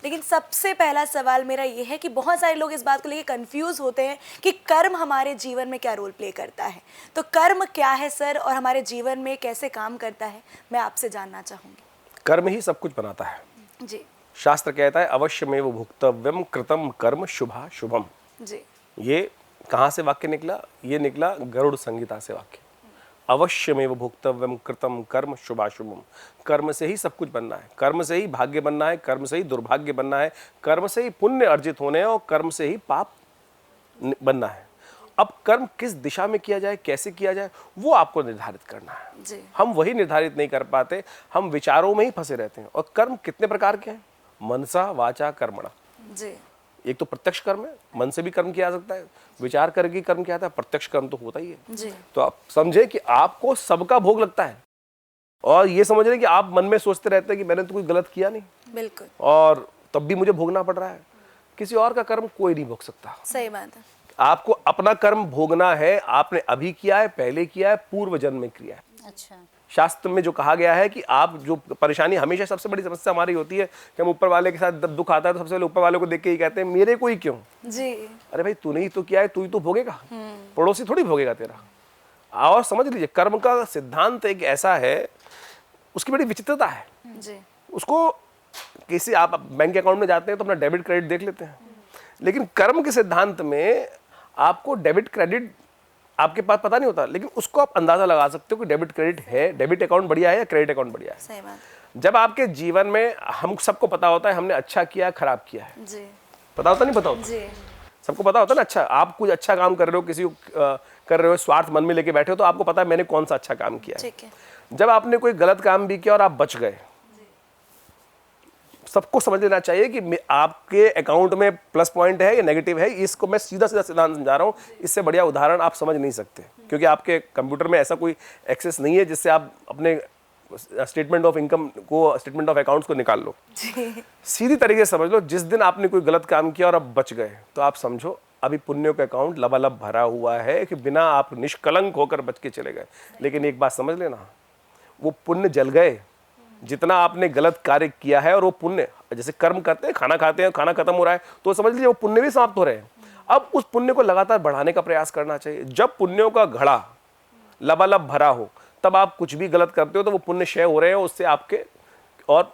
लेकिन सबसे पहला सवाल मेरा ये है कि बहुत सारे लोग इस बात को लेकर कंफ्यूज होते हैं कि कर्म हमारे जीवन में क्या रोल प्ले करता है। तो कर्म क्या है सर, और हमारे जीवन में कैसे काम करता है, मैं आपसे जानना चाहूँगी। कर्म ही सब कुछ बनाता है जी शास्त्र कहता है अवश्यमेव भुक्तव्यम कृतम कर्म शुभा शुभम। जी ये कहाँ से वाक्य निकला? ये निकला गरुड़ संहिता से वाक्य। अवश्यमेव भुक्तव्यम कृतम कर्म शुभाशुभम। कर्म से ही सब कुछ बनना है, कर्म से ही भाग्य बनना है, कर्म से ही दुर्भाग्य बनना है, कर्म से ही पुण्य अर्जित होने हैं और कर्म से ही पाप बनना है। अब कर्म किस दिशा में किया जाए, कैसे किया जाए, वो आपको निर्धारित करना है जी हम वही निर्धारित नहीं कर पाते, हम विचारों में ही फंसे रहते हैं। और कर्म कितने प्रकार के हैं? मनसा वाचा कर्मणा। जी एक तो प्रत्यक्ष कर्म है, मन से भी कर्म किया जा सकता है, विचार करके कर्म किया जाता है, प्रत्यक्ष कर्म तो होता ही है। जी तो आप समझे कि आपको सबका भोग लगता है और ये समझ रहे कि आप मन में सोचते रहते हैं कि मैंने तो कुछ गलत किया नहीं बिल्कुल और तब भी मुझे भोगना पड़ रहा है। किसी और का कर्म कोई नहीं भोग सकता। सही बात है। आपको अपना कर्म भोगना है। आपने अभी किया है, पहले किया है, पूर्व जन्म में किया है। अच्छा। शास्त्र में जो कहा गया है कि आप जो परेशानी, हमेशा सबसे बड़ी समस्या हमारी होती है कि हम ऊपर वाले के साथ जब दुख आता है तो सबसे पहले ऊपर वाले को देख के ही कहते हैं मेरे को ही क्यों। जी अरे भाई तूने ही तो किया है, तू ही तो भोगेगा, पड़ोसी थोड़ी भोगेगा तेरा। और समझ लीजिए कर्म का सिद्धांत एक ऐसा है, उसकी बड़ी विचित्रता है। जी उसको किसी आप बैंक अकाउंट में जाते हैं तो अपना डेबिट क्रेडिट देख लेते हैं, लेकिन कर्म के सिद्धांत में आपको डेबिट क्रेडिट आपके पास पता नहीं होता, लेकिन उसको आप अंदाजा लगा सकते हो कि डेबिट क्रेडिट है, डेबिट अकाउंट बढ़िया है या क्रेडिट अकाउंट बढ़िया है। सही बात। जब आपके जीवन में हम सबको पता होता है हमने अच्छा किया खराब किया है, जी पता होता नहीं? पता होता जी सबको पता होता है ना। अच्छा आप कुछ अच्छा काम कर रहे हो, किसी को कर रहे हो, स्वार्थ मन में लेके बैठे हो, तो आपको पता है मैंने कौन सा अच्छा काम किया है। ठीक है। जब आपने कोई गलत काम भी किया और आप बच गए, सबको समझ लेना चाहिए कि आपके अकाउंट में प्लस पॉइंट है या नेगेटिव है। इसको मैं सीधा सीधा सिद्धांत समझा रहा हूँ, इससे बढ़िया उदाहरण आप समझ नहीं सकते, क्योंकि आपके कंप्यूटर में ऐसा कोई एक्सेस नहीं है जिससे आप अपने स्टेटमेंट ऑफ इनकम को, स्टेटमेंट ऑफ अकाउंट्स को निकाल लो। सीधी तरीके से समझ लो, जिस दिन आपने कोई गलत काम किया और आप बच गए तो आप समझो अभी पुण्यों का अकाउंट लबालब भरा हुआ है कि बिना आप निष्कलंक होकर बच के चले गए। लेकिन एक बात समझ लेना, वो पुण्य जल गए जितना आपने गलत कार्य किया है। और वो पुण्य, जैसे कर्म करते हैं, खाना खाते हैं, खाना खत्म हो रहा है तो समझ लीजिए वो पुण्य भी समाप्त हो रहे हैं। अब उस पुण्य को लगातार बढ़ाने का प्रयास करना चाहिए। जब पुण्यों का घड़ा लबालब भरा हो तब आप कुछ भी गलत करते हो तो वो पुण्य क्षय हो रहे हैं, उससे आपके और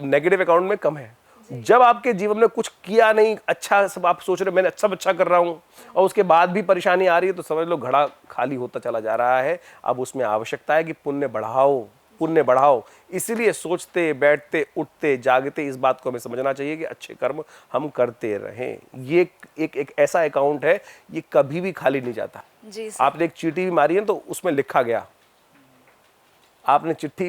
नेगेटिव अकाउंट में कम है। जब आपके जीवन में कुछ किया नहीं, अच्छा सब आप सोच रहे हो मैंने सब अच्छा कर रहा हूं और उसके बाद भी परेशानी आ रही है, तो समझ लो घड़ा खाली होता चला जा रहा है। अब उसमें आवश्यकता है कि पुण्य बढ़ाओ, पुण्य बढ़ाओ। इसीलिए सोचते, बैठते, उठते, जागते इस बात को हमें समझना चाहिए कि अच्छे कर्म हम करते रहें। ये एक ऐसा अकाउंट है, ये कभी भी खाली नहीं जाता। आपने एक चीटी भी मारी है तो उसमें लिखा गया, आपने चिट्ठी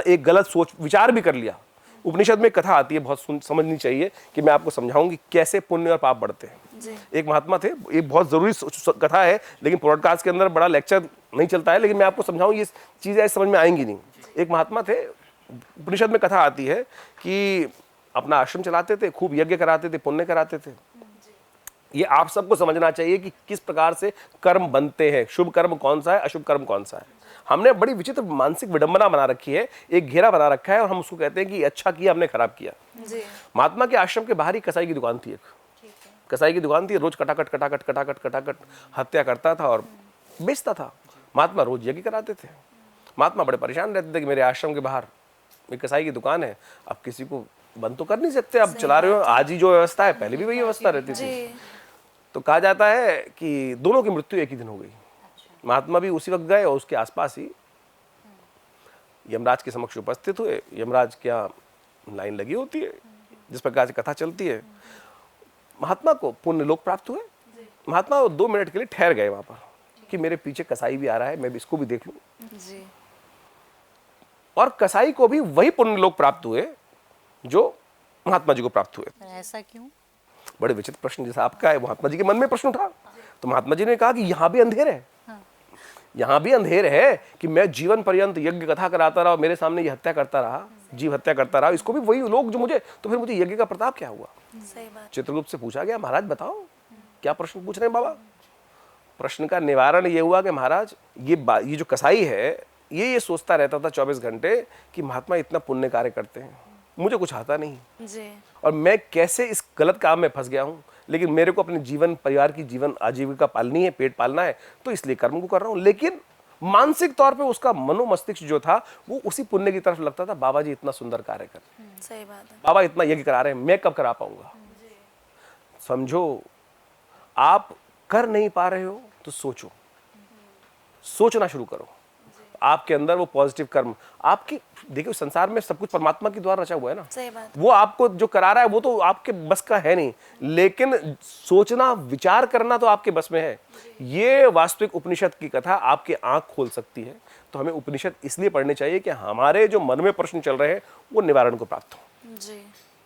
एक गलत सोच विचार भी कर लिया। उपनिषद में कथा आती है, बहुत समझनी चाहिए कि मैं आपको समझाऊं कि कैसे पुण्य और पाप बढ़ते हैं। एक महात्मा थे, एक बहुत जरूरी कथा है, लेकिन पॉडकास्ट के अंदर बड़ा लेक्चर नहीं चलता है, लेकिन मैं आपको समझाऊं ये चीजें ऐसे समझ में आएंगी नहीं। एक महात्मा थे, उपनिषद में कथा आती है कि अपना आश्रम चलाते थे, खूब यज्ञ कराते थे, पुण्य कराते थे। ये आप सबको समझना चाहिए कि किस प्रकार से कर्म बनते हैं, शुभ कर्म कौन सा है, अशुभ कर्म कौन सा है। हमने बड़ी विचित्र मानसिक विडंबना बना रखी है, एक घेरा बना रखा है और हम उसको कहते हैं कि अच्छा किया हमने खराब किया। महात्मा के आश्रम के बाहर ही कसाई की दुकान थी, एक कसाई की दुकान थी। रोज कटाकट कटाकट कटाकट कटाकट हत्या करता था और बेचता था। महात्मा रोज यज्ञ कराते थे। महात्मा बड़े परेशान रहते थे कि मेरे आश्रम के बाहर एक कसाई की दुकान है, अब किसी को बंद तो कर नहीं सकते, अब चला रहे हो। आज ही जो व्यवस्था है पहले भी वही व्यवस्था रहती थी। तो कहा जाता है कि दोनों की मृत्यु एक ही दिन हो गई। महात्मा भी उसी वक्त गए और उसके आसपास ही यमराज के समक्ष उपस्थित हुए। यमराज क्या लाइन लगी होती है, जिस प्रकार से कथा चलती है। महात्मा को पुण्य लोक प्राप्त हुए। महात्मा 2 मिनट के लिए ठहर गए वहां पर कि मेरे पीछे कसाई भी आ रहा है, मैं भी इसको भी देख लूं। और कसाई को भी वही पुण्य लोक प्राप्त हुए जो महात्मा जी को प्राप्त हुए। ऐसा क्यों? बड़े विचित्र प्रश्न जैसा आपका है, महात्मा जी के मन में प्रश्न उठा। तो महात्मा जी ने कहा कि यहाँ भी अंधेर है। यहाँ भी अंधेर है कि मैं जीवन पर्यंत यज्ञ कथा कराता रहा, मेरे सामने ये हत्या करता रहा, जीव हत्या करता रहा, इसको भी वही लोग जो मुझे, तो फिर मुझे यज्ञ का प्रताप क्या हुआ? चित्रगुप्त से पूछा गया, महाराज बताओ क्या प्रश्न पूछ रहे हैं बाबा? प्रश्न का निवारण ये हुआ कि महाराज ये जो कसाई है ये सोचता रहता था 24 घंटे कि महात्मा इतना पुण्य कार्य करते हैं, मुझे कुछ आता नहीं। और मैं कैसे इस गलत काम में फंस गया हूँ, लेकिन मेरे को अपने जीवन, परिवार की जीवन आजीविका पालनी है, पेट पालना है, तो इसलिए कर्म को कर रहा हूँ। लेकिन मानसिक तौर पे उसका मनोमस्तिष्क जो था वो उसी पुण्य की तरफ लगता था। बाबा जी इतना सुंदर कार्य कर रहे हैं, सही बात है। बाबा इतना यज्ञ करा रहे हैं, मैं कब करा पाऊंगा। समझो, आप कर नहीं पा रहे हो तो सोचो, सोचना शुरू करो। आपके अंदर वो पॉजिटिव कर्म, आपकी देखिए संसार में सब कुछ परमात्मा के द्वारा रचा हुआ है ना। सही बात। वो आपको जो करा रहा है वो तो आपके बस का है नहीं, लेकिन सोचना, विचार करना तो आपके बस में है। ये वास्तविक उपनिषद की कथा आपकी आंख खोल सकती है। तो हमें उपनिषद इसलिए पढ़ने चाहिए कि हमारे जो मन में प्रश्न चल रहे हैं वो निवारण को प्राप्त हो। जी।